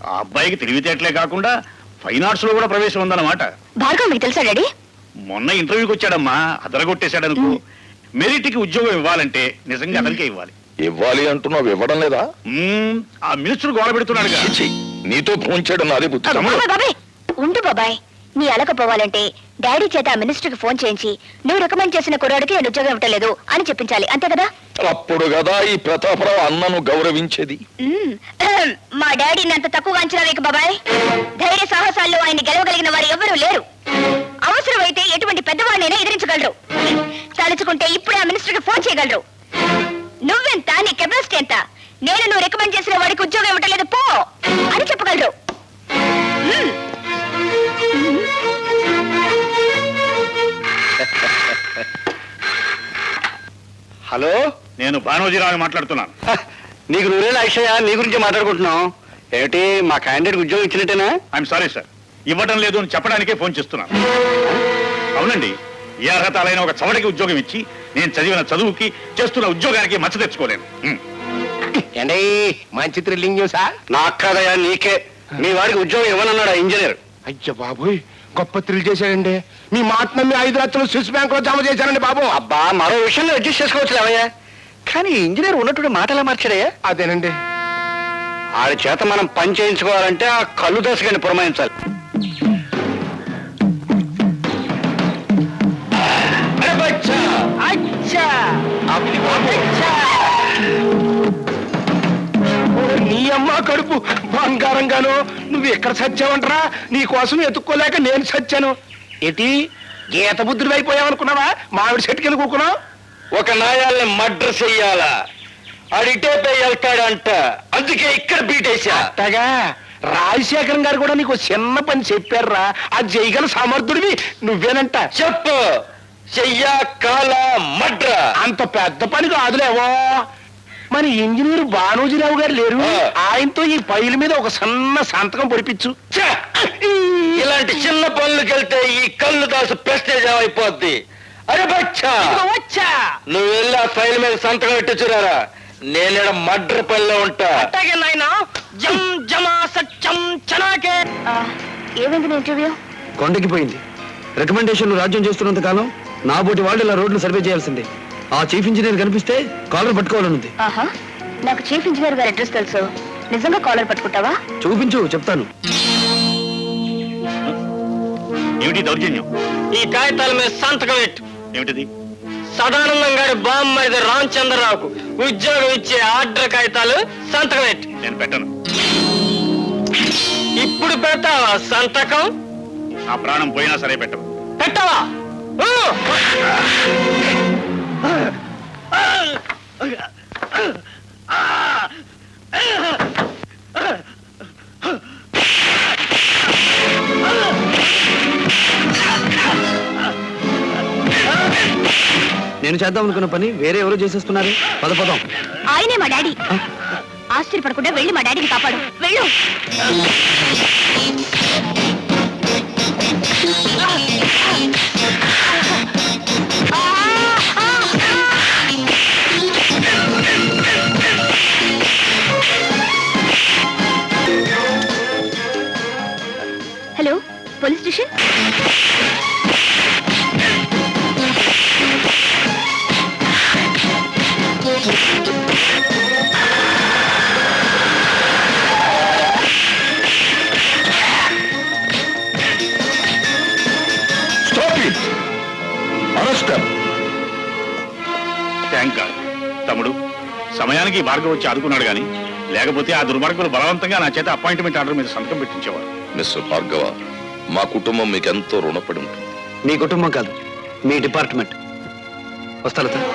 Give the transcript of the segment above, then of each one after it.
ఆ అబ్బాయికి తెలివితేటలే కాకుండా ఫైన్ ఆర్ట్స్ లో కూడా ప్రవేశం ఉందన్నమాట. భార్గవ్ మీకు తెలుసా డాడీ? మొన్న ఇంటర్వ్యూకి వచ్చాడమ్మా, అదరగొట్టేశాడనుకో. మెరిట్కి ఉద్యోగం ఇవ్వాలంటే నిజంగా అతనికే ఇవ్వాలి. ఇవ్వాలి అంటున్నావు, ఇవ్వడం లేదా? ఆ మినిస్టర్ గోడ పెడుతున్నాడు. నీతో ఫోన్ చేయడం నాదే బుద్ధి. బాబాయ్ ఉండు బాబాయ్, నీ అలకపోవాలంటే డాడీ చేత ఆ మినిస్టర్ కి ఫోన్ చేయించి నువ్వు రికమెండ్ చేసిన కుర్రాడికి నేను ఉద్యోగం ఇవ్వట్లేదు అని చెప్పించాలి, అంతే కదా? అప్పుడు కదా ఈ ప్రతాపరావు అన్నను గౌరవించేది. మా డాడీని అంత తక్కువగా అంచనా వేయకు బాబాయ్. ధైర్య సాహసాల్లో ఆయన్ని గెలవగలిగిన వారు ఎవరూ లేరు. అవసరమైతే ఎటువంటి పెద్దవాడినైనా ఎదిరించగలరు. తలుచుకుంటే ఇప్పుడే ఆ మినిస్టర్ కి ఫోన్ చేయగలరు. నువ్వెంత, నీ కెపాసిటీ ఎంత, నేను నువ్వు రికమెండ్ చేసిన వాడికి ఉద్యోగం ఇవ్వట్లేదు పో అని చెప్పగలరు. హలో, నేను భానోజీరావు మాట్లాడుతున్నాను. నీకు నువ్వేలా అక్షయ, నీ గురించి మాట్లాడుకుంటున్నాం. ఏమిటి, మా క్యాండిడేట్ ఉద్యోగం ఇచ్చినట్టేనా? ఐఎమ్ సారీ సార్, ఇవ్వడం లేదు అని చెప్పడానికే ఫోన్ చేస్తున్నాను. అవునండి, ఏ అర్హత అయిన ఒక చవటకి ఉద్యోగం ఇచ్చి నేను చదివిన చదువుకి చేస్తున్న ఉద్యోగానికి మచ్చ తెచ్చుకోలేను. ఏండి మంచి థ్రిల్లింగ్ న్యూసా? నాకు కాదయా, నీకే. మీ వాడికి ఉద్యోగం ఇవ్వనన్నాడు ఇంజనీర్. అయ్య బాబోయ్, గొప్ప థ్రిల్ చేశాడండి. మీ మాట నమ్మి 5 లక్షలు స్విస్ బ్యాంక్ లో జమ చేశారండి బాబు. అబ్బా, మరో విషయంలో అడ్జస్ట్ చేసుకోవచ్చు అవయ్యా. కానీ ఇంజనీర్ ఉన్నట్టు మాట ఎలా మార్చాడయ్యా? అదేనండి, ఆడి చేత మనం పని చేయించుకోవాలంటే ఆ కళ్ళు దశగాని పురమాయించాలి. నీ అమ్మ కడుపు బంగారంగాను. నువ్వు ఎక్కడ చచ్చావంటరా? నీ కోసం ఎత్తుక్కోలేక నేను చచ్చాను. ఎటి గీత బుద్ధుడు అయిపోయావనుకున్నావా? మామిడి చెట్టు కింద కూకున్నావు. ఒక నాయాల్ని మర్డర్ చెయ్యాలా, అడిటేపై వెళ్తాడంట, అందుకే ఇక్కడ బీటేశా. అట్టగా రాజశేఖరం గారు కూడా నీకు చిన్న పని చెప్పారా? అది చేయగల సమర్థుడివి నువ్వేనంట. చెప్పు, చెయ్యా కాల మడ్ర. అంత పెద్ద పని కాదులేవో. మరి ఇంజనీర్ భానోజీరావు గారు లేరు, ఆయనతో ఈ ఫైల్ మీద ఒక సన్న సంతకం పొడిపించు. ఇలాంటి చిన్న పనులకు వెళ్తే ఈ కళ్ళు దాసు ప్రెస్టేజ్ అయిపోద్ది. అరే బచ్చా, వచ్చా నువ్వు వెళ్ళి ఆ ఫైల్ మీద సంతకం పెట్టి చూరారా, నేను మడ్ర పనిలో ఉంటా. ఏమైంది ఇంటర్వ్యూ? కొండకి పోయింది. రికమెండేషన్లు రాజ్యం చేస్తున్నంత కాలం నా బోటి వాళ్ళు ఇలా రోడ్లు సర్వే చేయాల్సిందే. ఆ చీఫ్ ఇంజనీర్ కనిపిస్తే కాలర్ పట్టుకోవాలనుంది. ఆహా, నాకు చీఫ్ ఇంజనీర్ గారి అడ్రస్ తెలుసు. నిజంగా కాలర్ పట్టుకుంటావా? చూపించు, చెప్తాను. ఏమిటి దౌర్జన్యం? ఈ కాగితాల మీద సంతకం పెట్టు. ఏమిటిది? సదానందం గారి బామ్మది రామచంద్రరావుకు ఉద్యోగం ఇచ్చే ఆర్డర్ కాగితాలు సంతకం పెట్టు. నేను పెట్టను. ఇప్పుడు పెడతావా సంతకం? నా ప్రాణం పోయినా సరే పెట్టను. పెట్టవా? నేను చేద్దాం అనుకున్న పని వేరే ఎవరో చేసేస్తున్నారు. పదం. ఆయనే మా డాడీ. ఆశ్చర్యపడకుండా వెళ్ళి మా డాడీని కాపాడు. వెళ్ళు. Hello, police station. Thank God. తమ్ముడు, సమయానికి భార్గవ్ వచ్చి ఆదుకున్నాడు గాని లేకపోతే ఆ దుర్మార్గులు బలవంతంగా నా చేత అపాయింట్మెంట్ ఆర్డర్ మీద సంతకం పెట్టించేవారు. మిస్టర్ భార్గవ, మా కుటుంబం మీకెంతో రుణపడి ఉంటుంది. మీ కుటుంబం కాదు, మీ డిపార్ట్మెంట్. వస్తాను సార్.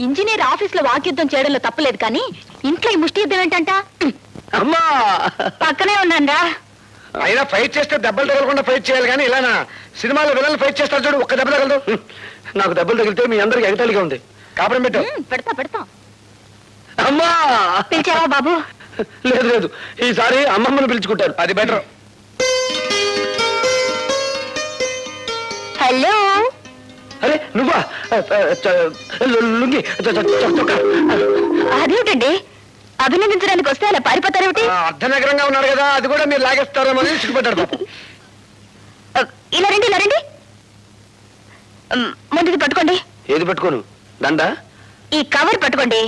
ఇంజనీర్ ఆఫీస్ లో వాక్యుద్ధం చేయడంలో తప్పలేదు, కానీ ఇంట్లో ఈ ముష్టి యుద్ధం ఏంటంట? అమ్మా, పక్కనే ఉన్నారా? అయినా ఫైట్ చేస్తే దెబ్బలు తగలకుండా ఫైట్ చేయాలి కానీ ఇలానా? సినిమాలో విలన్లు ఫైట్ చేస్తారు చూడు, ఒక్క దెబ్బ తగలదు. నాకు దెబ్బలు తగిలితే మీ అందరికి ఎగతాళిగా ఉంది. కాపురం పెట్టు. పెడతా. అమ్మా, పిలిచావా బాబు? లేదు, ఈసారి అమ్మమ్మను పిలుచుకుంటారు, అది బెటర్. హలో. అరే నువ్వా? లుంగి అదే అభినందించడానికి వస్తే అలా పారిపోతారేమిటి? అర్ధనగరంగా ఉన్నాడు కదా, అది కూడా మీరు లాగేస్తారేమో అని సిగ్గుపడ్డాడు పాపం. ఇలా రండి, ఇలా రండి. ముందుది పట్టుకోండి. ఏది పట్టుకోను? దండ? ఈ కవర్ పట్టుకోండి.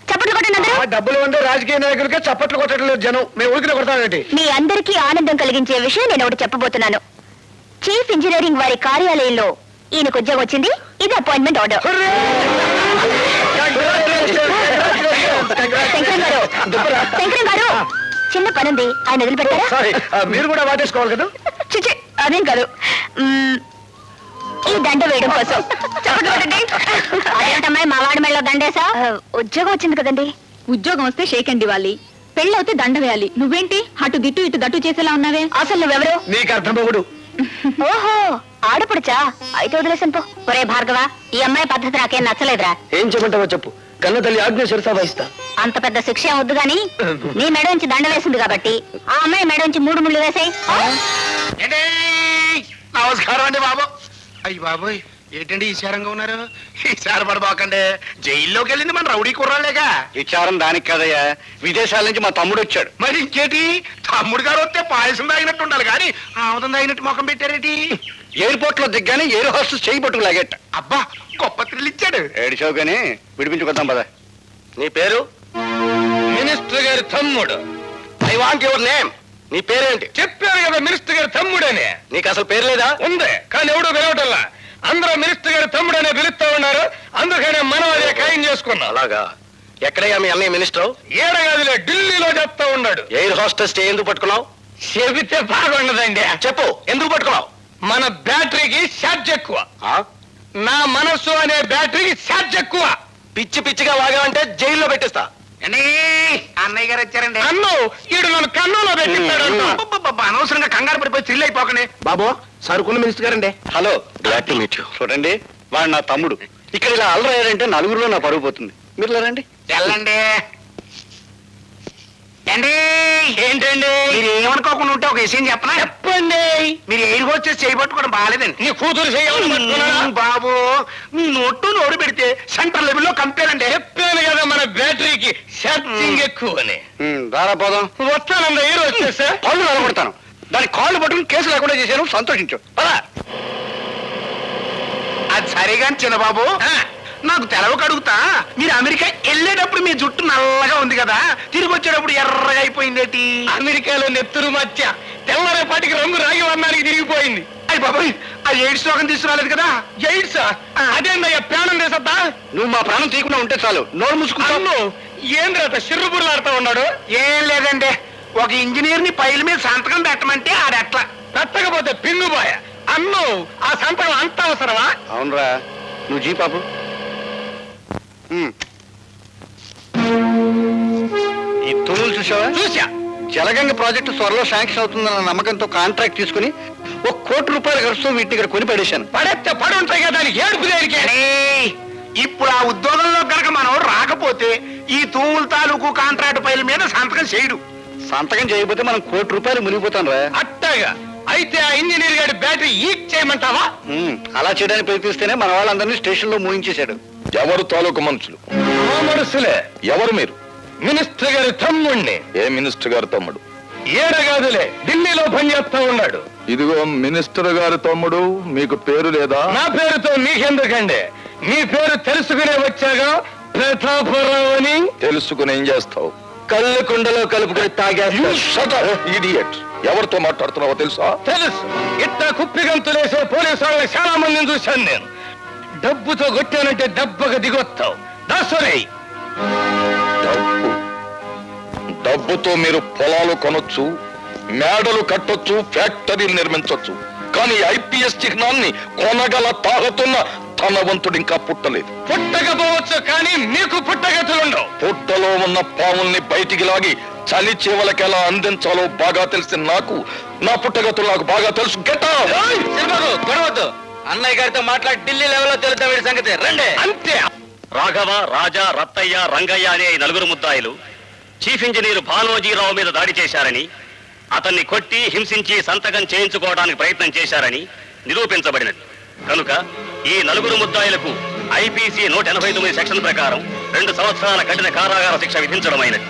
చప్పట్లు కొట్టండి అందరూ. డబ్బులు ఉండే రాజకీయ నాయకులకే చప్పట్లు కొట్టడం లేదు జనం, మేము ఊరికిన కొడతామేంటి? మీ అందరికీ ఆనందం కలిగించే విషయం నేను ఒకటి చెప్పబోతున్నాను. చీఫ్ ఇంజనీరింగ్ వారి కార్యాలయంలో ఈయనకు ఉద్యోగం వచ్చింది. ఇది అపాయింట్మెంట్ ఆర్డర్. శంకరం గారు, చిన్న పనుంది, ఆయన వదిలిపెట్టారా? సారీ, మీరు కూడా వాటేసుకోవాలి కదా. చిచి, అదేం కాదు. ఈ దండ వేయడం కోసం. చప్పట్లు కొట్టండి. అదేంటమ్మాయి మా వాడి మెడలో దండేసా? ఉద్యోగం వచ్చింది కదండి. ఉద్యోగం వస్తే షేక్ అండ్ ఇవ్వాలి, పెళ్ళవుతే దండ వేయాలి. నువ్వేంటి అటు దిట్టు ఇటు దట్టు చేసేలా ఉన్నావే? అసలు నువ్వెవరు? నీకు అర్థం పోగుడు. ఓహో, ఆడపడుచా? అయితే వదిలేసాను పో. ఒరే భార్గవ, ఈ అమ్మాయి పద్ధతి నాకేం నచ్చలేదురా. ఏం చెప్పంటావో చెప్పు, కన్న తల్లి ఆజ్ఞ శిరసా వహిస్తా. అంత పెద్ద శిక్ష ఏం వద్దు గాని, నీ మెడ నుంచి దండ వేసింది కాబట్టి ఆ అమ్మాయి మెడ నుంచి 3 ముళ్ళు వేసాయి. నమస్కారం అండి బాబు. అయ్యి బాబోయ్, ఏంటండి ఈశారంగా ఉన్నారు? ఈసారి పడబాకండి, జైల్లోకి వెళ్ళింది మన రౌడీ కుర్రాలేగా. విచారం దానికి కదయ్యా, విదేశాల నుంచి మా తమ్ముడు వచ్చాడు. మరి ఇంకేటి, తమ్ముడు గారు వస్తే పాయసం తాగినట్టు ఉండాలి కానీ ఆముదం తాగినట్టు ముఖం పెట్టారేటి? ఎయిర్పోర్ట్ లో దిగ్గానే ఎయిర్ హోస్టెస్ చేయి పట్టుకు లాగేట. అబ్బా, గొప్ప థ్రిల్ ఇచ్చాడు. ఏడిచావు కానీ విడిపించుకొద్దాం పద. నీ పేరు? మినిస్టర్ గారి తమ్ముడు. I want your name. నీ పేరేంటి? చెప్పారు కదా, మినిస్టర్ గారి తమ్ముడని. నీకు అసలు పేరు లేదా? ఉంది, కానీ ఎవడో పిలవటల్లా. అందరూ మినిస్టర్ గారి తమ్ముడనే పిలుస్తా ఉన్నారు, అందుకనే మనం అదే ఖాయం చేసుకున్నాం. అలాగా? ఎక్కడయ్యా మీ అన్నయ్య మినిస్టర్? ఏడగాదిలే, ఢిల్లీలో చెప్తా ఉన్నాడు. ఎయిర్ హోస్టెస్ ఎందుకు పట్టుకున్నావు? చెబితే బాగుండదండి. చెప్పు, ఎందుకు పట్టుకున్నావు? మన బ్యాటరీకి ఛార్జ్ ఎక్కువ. నా మనస్సు అనే బ్యాటరీకి ఛార్జ్ ఎక్కువ. పిచ్చి పిచ్చిగా వాగావంటే జైల్లో పెట్టిస్తా. అన్నయ్య గారు వచ్చారండి. అన్ను ఈడు నన్ను కన్నులో పెట్టిస్తాడు. అనవసరంగా కంగారు పడిపోయి థ్రిల్ అయిపోకనే. బాబు, సరుకున్న మినిస్టర్ గారండి. Hello, glad to meet you. చూడండి, వాడు నా తమ్ముడు. ఇక్కడ ఇలా అల్లరయ్యారంటే నలుగురిలో నా పరుగు పోతుంది. మీరు రండి. వెళ్ళండి. ఏంటండి, మీరు ఏమనుకోకుండా ఉంటే ఒక విషయం చెప్పనా? చెప్పండి. మీరు ఎయిర్ హోస్టెస్ చేయబట్టుకోవడం బాగాలేదండి. నీ కూతురు చేయాలి బాబు. మీ నోడు పెడితే సెంట్రల్ లెవెల్లో కంపేర్ అంటే. చెప్పాను కదా, మన బ్యాటరీకి ఛార్జింగ్ ఎక్కువ అని. దారాపోదాం. వస్తానండి, ఎయిర్ హోస్టెస్. పళ్ళు నిలబడతాను. దాని కాళ్ళు పట్టుకుని కేసు లేకుండా చేశాను, సంతోషించు. అది సరిగా చిన్నబాబు, నాకు తెలవక అడుగుతా, మీరు అమెరికా వెళ్ళేటప్పుడు మీ జుట్టు నల్లగా ఉంది కదా, తిరిగి వచ్చేటప్పుడు ఎర్రగా అయిపోయిందేటి? అమెరికాలో నెత్తురు మధ్య తెల్లరేపాటికి రంగు రాగి వర్ణానికి తిరిగిపోయింది. అయ్యి బాబాయ్, ఆ ఎయిడ్స్ రోగం తీసుకురాలేదు కదా? ఎయిడ్స్ అదేందయ్యా, ప్రాణం తీసద్దా? నువ్వు మా ప్రాణం తీయకుండా ఉంటే చాలు. నోరు మూసుకుంటాను. ఏంద్రత సిర్రుబుర్లాడుతా ఉన్నాడు? ఏం లేదండి, ఒక ఇంజనీర్ ని పైల మీద సంతకం పెట్టమంటే ఆడెట్లా పెట్టకపోతే పిన్నుబాయ. అన్ను ఆ సంతకం అంత అవసరమా? అవునరా, నువ్వు జీ పాపు. ఈ తూములు చూసావా? చూసా. జలగంగ ప్రాజెక్టు త్వరలో శాంక్షన్ అవుతుందన్న నమ్మకంతో కాంట్రాక్ట్ తీసుకుని ₹1 కోటి ఖర్చుతో వీటిని ఇక్కడ కొని పడేశాను. పడేస్తే పడి ఉంటాయి కదా, దానికి ఏడుపు దేనికి? ఇప్పుడు ఆ ఉద్యోగంలో కనుక మనం రాకపోతే ఈ తూముల తాలూకు కాంట్రాక్ట్ పైల మీద సంతకం చేయడు. సంతకం చేయకపోతే మనం ₹1 కోటి మునిగిపోతాం రా. అట్టగా అయితే ఆ ఇంజనీర్ గారి బ్యాటరీ ఈక్ చేయమంటావా? అలా చేయడానికి ప్రయత్నిస్తేనే మన వాళ్ళందరినీ స్టేషన్ లో మూయించేశాడు. ఎవరు తాలూకు మనుషులు? మనుషులే. ఎవరు మీరు? మినిస్టర్ గారి తమ్ముడిని. ఏ మినిస్టర్ గారి తమ్ముడు? ఏడగాదులే, ఢిల్లీలో పనిచేస్తా ఉన్నాడు. ఇదిగో మినిస్టర్ గారి తమ్ముడు, మీకు పేరు లేదా? నా పేరుతో మీకెందుకండి, మీ పేరు తెలుసుకునే వచ్చాగా. ప్రతాపరావు అని. తెలుసుకుని ఏం చేస్తావు? కళ్ళు కుండలో కలుపుకొని తాగేస్తాడు. ఇడియట్. ఎవరితో మాట్లాడుతున్నావో తెలుసా? తెలుసు. ఇట్ట కుప్పిగంతులేసే పోలీసు వాళ్ళని చాలా మందిని చూశాను నేను. డబ్బుతో కొట్టానంటే దెబ్బగా దిగొస్తావు. దాసరే, డబ్బుతో మీరు పొలాలు కొనొచ్చు, మేడలు కట్టొచ్చు, ఫ్యాక్టరీలు నిర్మించొచ్చు, కానీ ఐపీఎస్ చిహ్నాన్ని కొనగల తాగుతున్న ధనవంతుడు ఇంకా పుట్టలేదు. పుట్టకపోవచ్చు, కానీ మీకు పుట్టగతులుండవు. పుట్టలో ఉన్న పాముల్ని బయటికి లాగి చలి చేవలకి ఎలా అందించాలో బాగా తెలిసిన నాకు నా పుట్టగతులు నాకు బాగా తెలుసు. గొడవద్దు, అన్నయ్య గారితో మాట్లాడి ఢిల్లీ లెవెల్లో తెలుద్దాం వీడి సంగతి. రండి. అంతే. రాఘవ, రాజా, రత్తయ్య, రంగయ్య అనే 4 ముద్దాయిలు చీఫ్ ఇంజనీర్ భానోజీరావు మీద దాడి చేశారని, అతన్ని కొట్టి హింసించి సంతకం చేయించుకోవడానికి ప్రయత్నం చేశారని నిరూపించబడినది. కనుక ఈ 4 ముద్దాయిలకు ఐపీసీ 189 సెక్షన్ ప్రకారం 2 సంవత్సరాల కఠిన కారాగార శిక్ష విధించడమైనది.